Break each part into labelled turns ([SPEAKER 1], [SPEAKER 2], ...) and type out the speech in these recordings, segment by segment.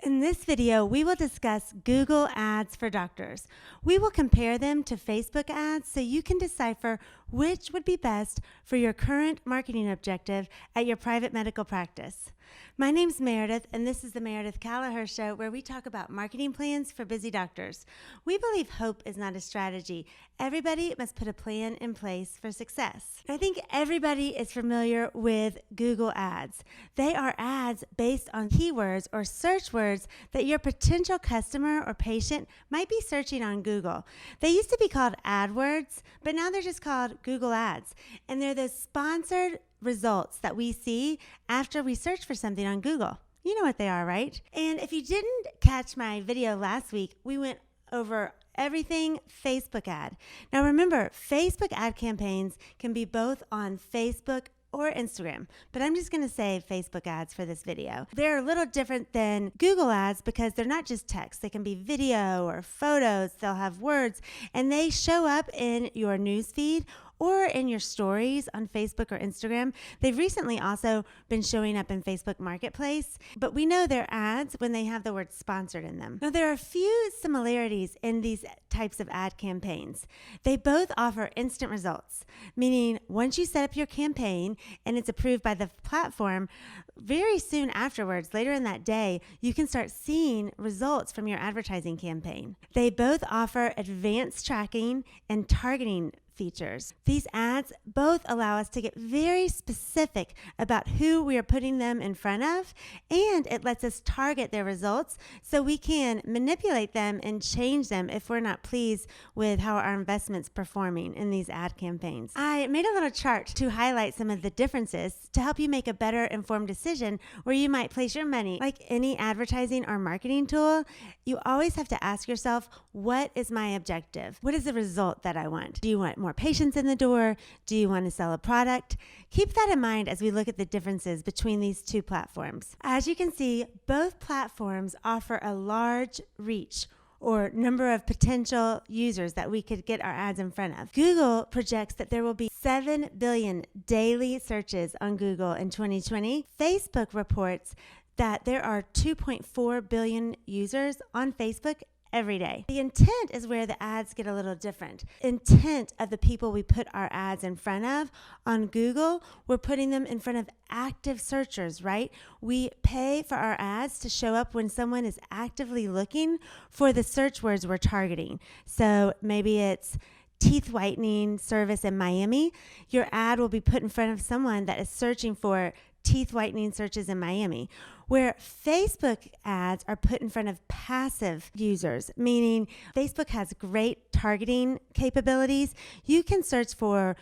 [SPEAKER 1] In this video, we will discuss Google Ads for doctors. We will compare them to Facebook ads so you can decipher which would be best for your current marketing objective at your private medical practice. My name's Meredith, and this is the Meredith Callagher Show, where we talk about marketing plans for busy doctors. We believe hope is not a strategy. Everybody must put a plan in place for success. I think everybody is familiar with Google Ads. They are ads based on keywords or search words that your potential customer or patient might be searching on Google. They used to be called AdWords, but now they're just called Google Ads. And they're the sponsored results that we see after we search for something on Google. You know what they are, right? And if you didn't catch my video last week, we went over everything Facebook ad. Now remember, Facebook ad campaigns can be both on Facebook or Instagram, but I'm just going to say Facebook ads for this video. They're a little different than Google ads because they're not just text. They can be video or photos. They'll have words, and they show up in your newsfeed or in your stories on Facebook or Instagram. They've recently also been showing up in Facebook Marketplace, but we know they're ads when they have the word sponsored in them. Now, there are a few similarities in these types of ad campaigns. They both offer instant results, meaning once you set up your campaign and it's approved by the platform, very soon afterwards, later in that day, you can start seeing results from your advertising campaign. They both offer advanced tracking and targeting features. These ads both allow us to get very specific about who we are putting them in front of, and it lets us target their results so we can manipulate them and change them if we're not pleased with how our investment's performing in these ad campaigns. I made a little chart to highlight some of the differences to help you make a better informed decision where you might place your money. Like any advertising or marketing tool, you always have to ask yourself, what is my objective? What is the result that I want? Do you want more patients in the door? Do you want to sell a product? Keep that in mind as we look at the differences between these two platforms. As you can see, both platforms offer a large reach or number of potential users that we could get our ads in front of. Google projects that there will be 7 billion daily searches on Google in 2020. Facebook reports that there are 2.4 billion users on Facebook every day. The intent is where the ads get a little different. Intent of the people we put our ads in front of on Google, we're putting them in front of active searchers, right? We pay for our ads to show up when someone is actively looking for the search words we're targeting. So maybe it's teeth whitening service in Miami. Your ad will be put in front of someone that is searching for teeth whitening searches in Miami, where Facebook ads are put in front of passive users, meaning Facebook has great targeting capabilities. You can search for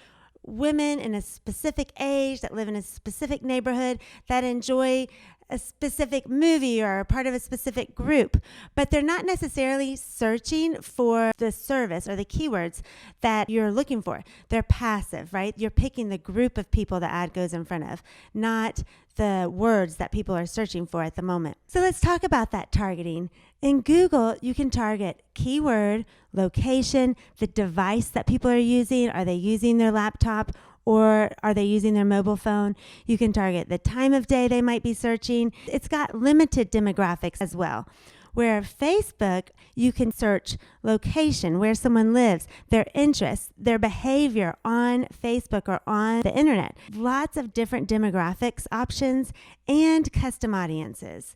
[SPEAKER 1] women in a specific age that live in a specific neighborhood that enjoy a specific movie or are part of a specific group, but they're not necessarily searching for the service or the keywords that you're looking for. They're passive, right? You're picking the group of people the ad goes in front of, not the words that people are searching for at the moment. So let's talk about that targeting. In Google, you can target keyword, location, the device that people are using. Are they using their laptop or are they using their mobile phone? You can target the time of day they might be searching. It's got limited demographics as well. Where Facebook, you can search location, where someone lives, their interests, their behavior on Facebook or on the internet. Lots of different demographics options and custom audiences.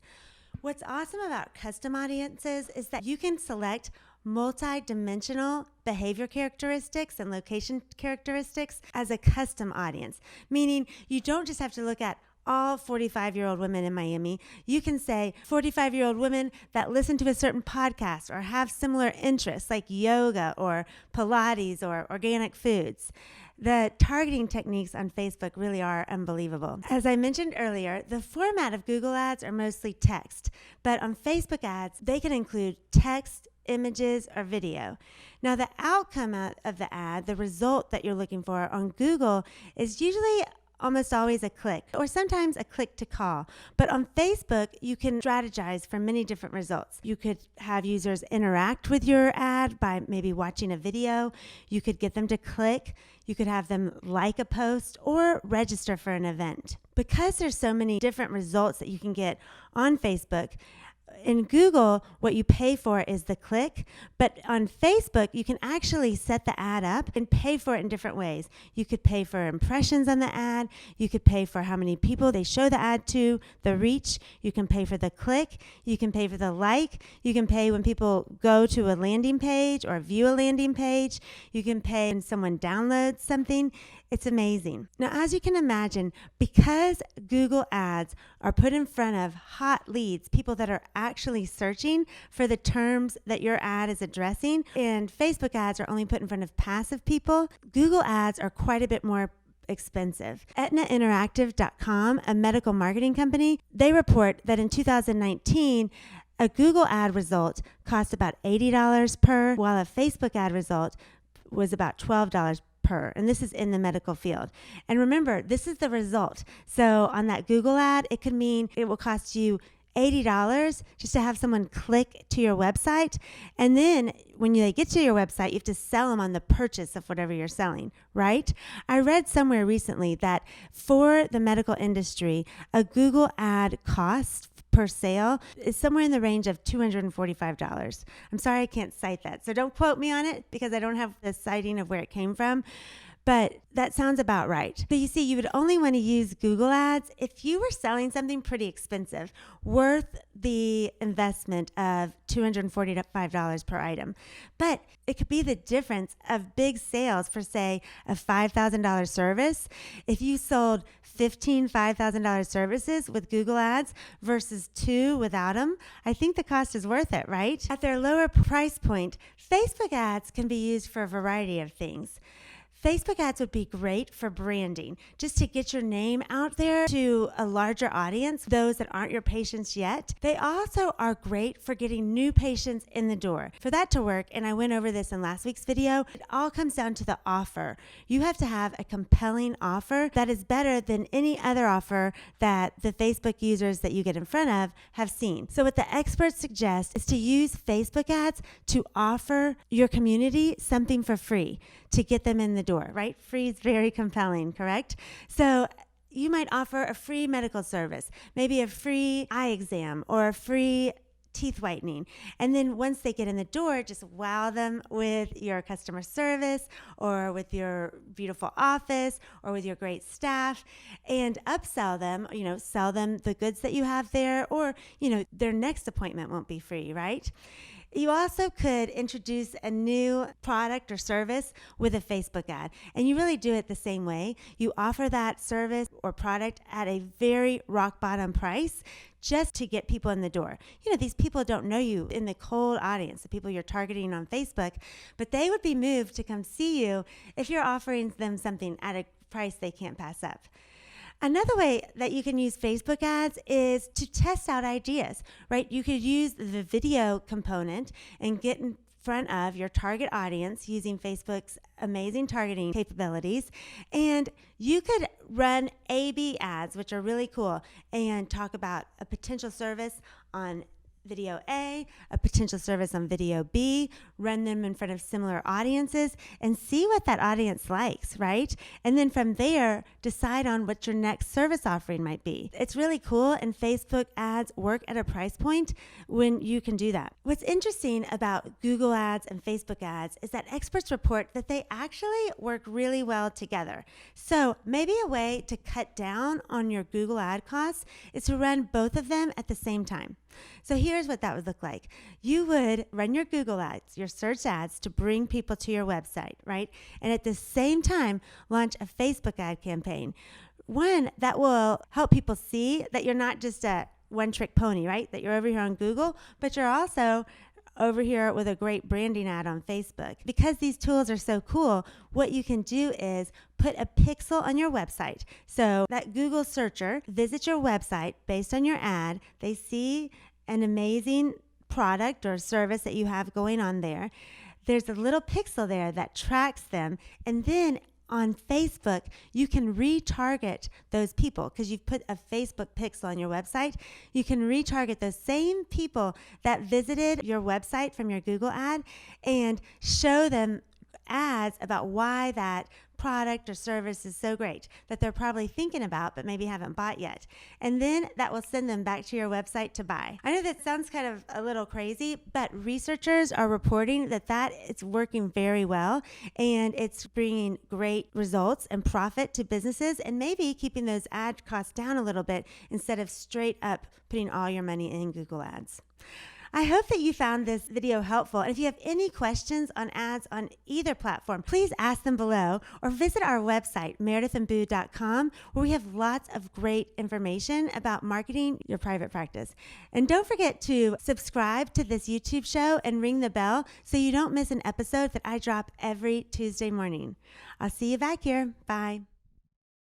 [SPEAKER 1] What's awesome about custom audiences is that you can select multi-dimensional behavior characteristics and location characteristics as a custom audience, meaning you don't just have to look at all 45-year-old women in Miami. You can say 45-year-old women that listen to a certain podcast or have similar interests like yoga or Pilates or organic foods. The targeting techniques on Facebook really are unbelievable. As I mentioned earlier, the format of Google ads are mostly text, but on Facebook ads, they can include text, images, or video. Now, the outcome of the ad, the result that you're looking for on Google, is usually almost always a click or sometimes a click to call. But on Facebook, you can strategize for many different results. You could have users interact with your ad by maybe watching a video. You could get them to click. You could have them like a post or register for an event. Because there's so many different results that you can get on Facebook, in Google, what you pay for is the click, but on Facebook, you can actually set the ad up and pay for it in different ways. You could pay for impressions on the ad. You could pay for how many people they show the ad to, the reach. You can pay for the click. You can pay for the like. You can pay when people go to a landing page or view a landing page. You can pay when someone downloads something. It's amazing. Now, as you can imagine, because Google ads are put in front of hot leads, people that are actually searching for the terms that your ad is addressing, and Facebook ads are only put in front of passive people, Google ads are quite a bit more expensive. EtnaInteractive.com, a medical marketing company, they report that in 2019, a Google ad result cost about $80 per, while a Facebook ad result was about $12 per. And this is in the medical field. And remember, this is the result. So on that Google ad, it could mean it will cost you $80 just to have someone click to your website. And then when they get to your website, you have to sell them on the purchase of whatever you're selling, right? I read somewhere recently that for the medical industry, a Google ad cost per sale is somewhere in the range of $245. I'm sorry I can't cite that. So don't quote me on it because I don't have the citing of where it came from. But that sounds about right. But you see, you would only want to use Google ads if you were selling something pretty expensive, worth the investment of $245 per item. But it could be the difference of big sales for, say, a $5,000 service. If you sold 15 $5,000 services with Google ads versus 2 without them, I think the cost is worth it, right? At their lower price point, Facebook ads can be used for a variety of things. Facebook ads would be great for branding, just to get your name out there to a larger audience, those that aren't your patients yet. They also are great for getting new patients in the door. For that to work, and I went over this in last week's video, it all comes down to the offer. You have to have a compelling offer that is better than any other offer that the Facebook users that you get in front of have seen. So what the experts suggest is to use Facebook ads to offer your community something for free to get them in the door, right? Free is very compelling, correct? So you might offer a free medical service, maybe a free eye exam or a free teeth whitening. And then once they get in the door, just wow them with your customer service or with your beautiful office or with your great staff and upsell them, sell them the goods that you have there, or, their next appointment won't be free, right? You also could introduce a new product or service with a Facebook ad, and you really do it the same way. You offer that service or product at a very rock bottom price just to get people in the door. These people don't know you in the cold audience, the people you're targeting on Facebook, but they would be moved to come see you if you're offering them something at a price they can't pass up. Another way that you can use Facebook ads is to test out ideas, right? You could use the video component and get in front of your target audience using Facebook's amazing targeting capabilities. And you could run A/B ads, which are really cool, and talk about a potential service on video A, a potential service on video B, run them in front of similar audiences and see what that audience likes, right? And then from there, decide on what your next service offering might be. It's really cool, and Facebook ads work at a price point when you can do that. What's interesting about Google ads and Facebook ads is that experts report that they actually work really well together. So maybe a way to cut down on your Google ad costs is to run both of them at the same time. So here's what that would look like. You would run your Google ads, your search ads to bring people to your website, right? And at the same time, launch a Facebook ad campaign. One that will help people see that you're not just a one-trick pony, right? That you're over here on Google, but you're also over here with a great branding ad on Facebook. Because these tools are so cool, what you can do is put a pixel on your website. So that Google searcher visits your website based on your ad. They see an amazing product or service that you have going on there. There's a little pixel there that tracks them. And then on Facebook, you can retarget those people because you've put a Facebook pixel on your website. You can retarget those same people that visited your website from your Google ad and show them ads about why that product or service is so great that they're probably thinking about but maybe haven't bought yet. And then that will send them back to your website to buy. I know that sounds kind of a little crazy, but researchers are reporting that it's working very well and it's bringing great results and profit to businesses and maybe keeping those ad costs down a little bit instead of straight up putting all your money in Google Ads. I hope that you found this video helpful. And if you have any questions on ads on either platform, please ask them below or visit our website, meredithandboo.com, where we have lots of great information about marketing your private practice. And don't forget to subscribe to this YouTube show and ring the bell so you don't miss an episode that I drop every Tuesday morning. I'll see you back here. Bye.